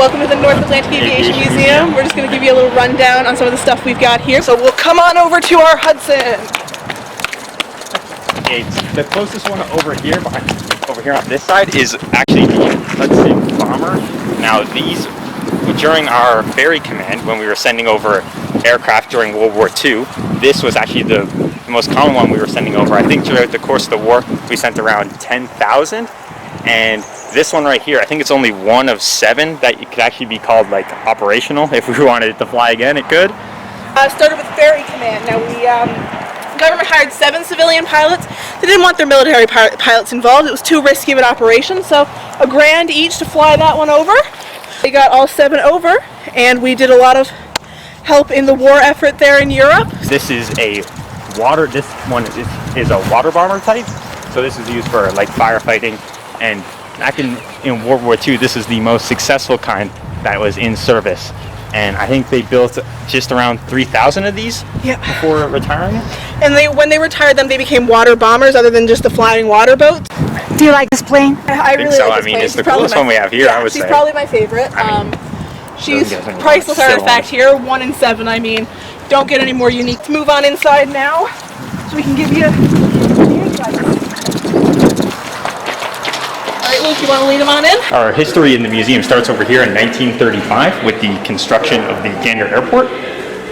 Welcome to the Aviation Museum. We're just going to give you a little rundown on some of the stuff we've got here. So we'll come on over to our Hudson. It's the closest one over here on this side is actually the Hudson bomber. Now these, during our ferry command, when we were sending over aircraft during World War II, this was actually the most common one we were sending over. I think throughout the course of the war, we sent around 10,000. And this one right here, I think it's only one of 7 that it could actually be called like operational. If we wanted it to fly again, it could. Started with ferry command. Now the government hired 7 civilian pilots. They didn't want their military pilots involved. It was too risky of an operation, so $1,000 each to fly that one over. They got all 7 over, and we did a lot of help in the war effort there in Europe. This is a water. This one is a water bomber type. So this is used for like firefighting. And back in World War II, this is the most successful kind that was in service. And I think they built just around 3,000 of these before retiring. And when they retired them, they became water bombers other than just the flying water boats. Do you like this plane? I really so. like this I mean, plane. It's the coolest one we have here, I would say. She's probably my favorite. She's priceless artifact here, 1 in 7. I mean, don't get any more unique. Let's move on inside now so we can give you the inside. Luke, you want to lead them on in? Our history in the museum starts over here in 1935 with the construction of the Gander Airport.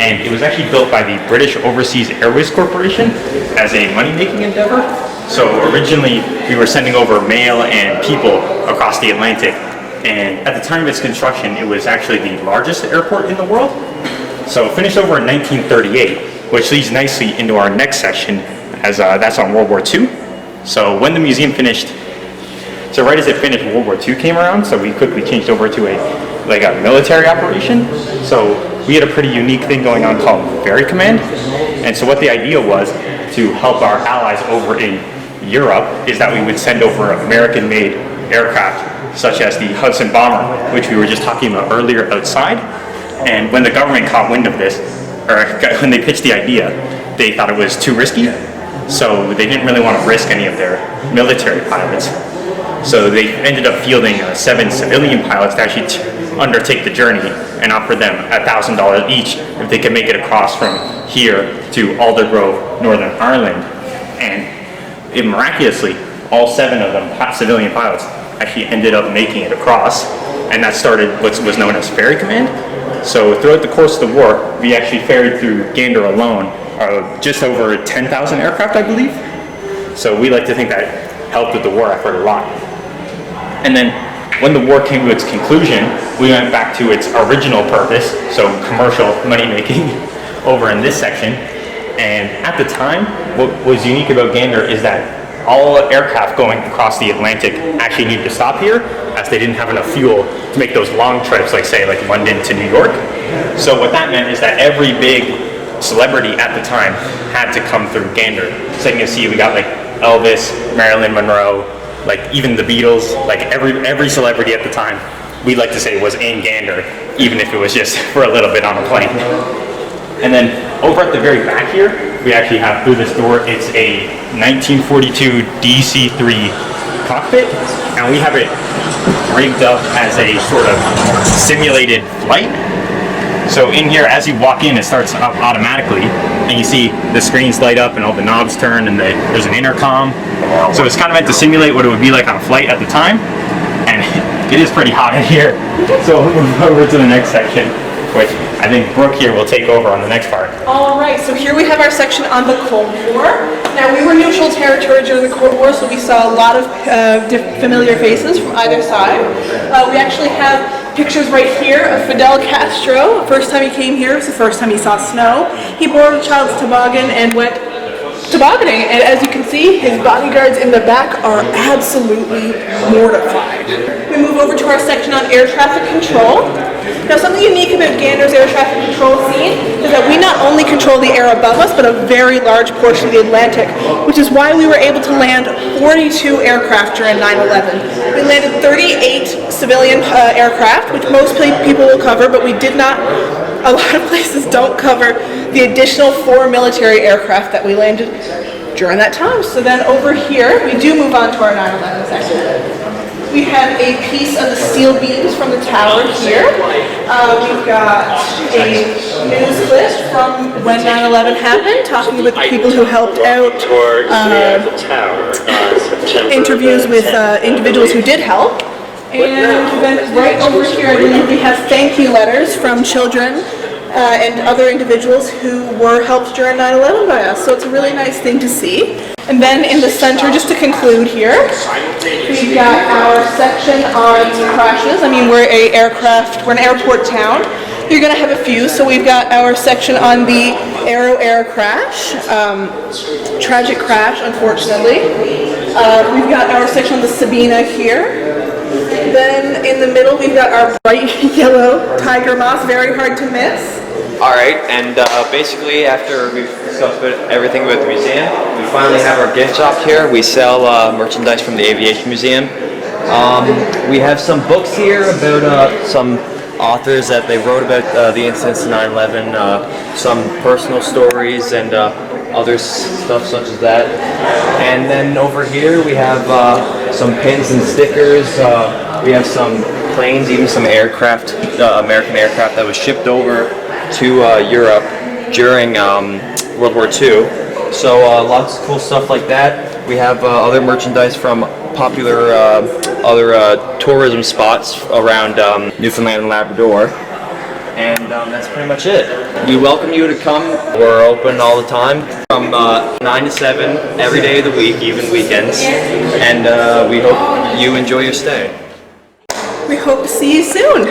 And it was actually built by the British Overseas Airways Corporation as a money-making endeavor. So originally we were sending over mail and people across the Atlantic. And at the time of its construction, it was actually the largest airport in the world. So it finished over in 1938, which leads nicely into our next section, as that's on World War II. So when the museum finished, so right as it finished, World War II came around, so we quickly changed over to a military operation. So we had a pretty unique thing going on called Ferry Command. And so what the idea was to help our allies over in Europe is that we would send over American-made aircraft, such as the Hudson bomber, which we were just talking about earlier outside. And when the government caught wind of this, or when they pitched the idea, they thought it was too risky. So they didn't really want to risk any of their military pilots. So they ended up fielding 7 civilian pilots to actually undertake the journey and offer them $1,000 each if they could make it across from here to Aldergrove, Northern Ireland. And miraculously, all 7 of them, civilian pilots, actually ended up making it across. And that started what was known as Ferry Command. So throughout the course of the war, we actually ferried through Gander alone just over 10,000 aircraft, I believe. So we like to think that helped with the war effort a lot. And then when the war came to its conclusion, we went back to its original purpose, so commercial money making, over in this section. And at the time, what was unique about Gander is that all aircraft going across the Atlantic actually needed to stop here, as they didn't have enough fuel to make those long trips, like London to New York. So what that meant is that every big celebrity at the time had to come through Gander. So you can see we got like Elvis, Marilyn Monroe, like even the Beatles, like every celebrity at the time, we like to say was in Gander, even if it was just for a little bit on a plane. And then over at the very back here, we actually have through this door, it's a 1942 DC-3 cockpit, and we have it rigged up as a sort of simulated flight. So in here, as you walk in, it starts up automatically, and you see the screens light up and all the knobs turn, and there's an intercom. So it's kind of meant to simulate what it would be like on a flight at the time, and it is pretty hot in here. So we'll move over to the next section, which I think Brooke here will take over on the next part. All right, so here we have our section on the Cold War. Now, we were neutral territory during the Cold War, so we saw a lot of familiar faces from either side. We actually have pictures right here of Fidel Castro. The first time he came here was the first time he saw snow. He boarded a child's toboggan and went tobogganing, and as you can see, his bodyguards in the back are absolutely mortified. We move over to our section on air traffic control. Now, something unique about Gander's air traffic control scene is that we not only control the air above us, but a very large portion of the Atlantic, which is why we were able to land 42 aircraft during 9/11. We landed 38 civilian aircraft, which most people will cover, but we did not. A lot of places don't cover the additional 4 military aircraft that we landed during that time. So then over here, we do move on to our 9/11 section. We have a piece of the steel beams from the tower here. We've got a news clip from when 9/11 happened, talking about the people who helped out, interviews with individuals who did help. And then right over here, I believe we have thank you letters from children and other individuals who were helped during 9/11 by us. So it's a really nice thing to see. And then in the center, just to conclude here, we've got our section on crashes. I mean, we're an airport town. You're going to have a few. So we've got our section on the Air crash, tragic crash, unfortunately. We've got our section on the Sabina here. Then in the middle, we've got our bright yellow tiger moth, very hard to miss. Alright, and basically after we've discussed everything about the museum, we finally have our gift shop here. We sell merchandise from the Aviation Museum. We have some books here about some authors that they wrote about the incidents of 9/11, some personal stories and other stuff such as that. And then over here we have some pins and stickers. We have some planes, even some aircraft, American aircraft that was shipped over to Europe during World War II. So lots of cool stuff like that. We have other merchandise from popular other tourism spots around Newfoundland and Labrador. And that's pretty much it. We welcome you to come. We're open all the time from 9 to 7 every day of the week, even weekends. And we hope you enjoy your stay. We hope to see you soon.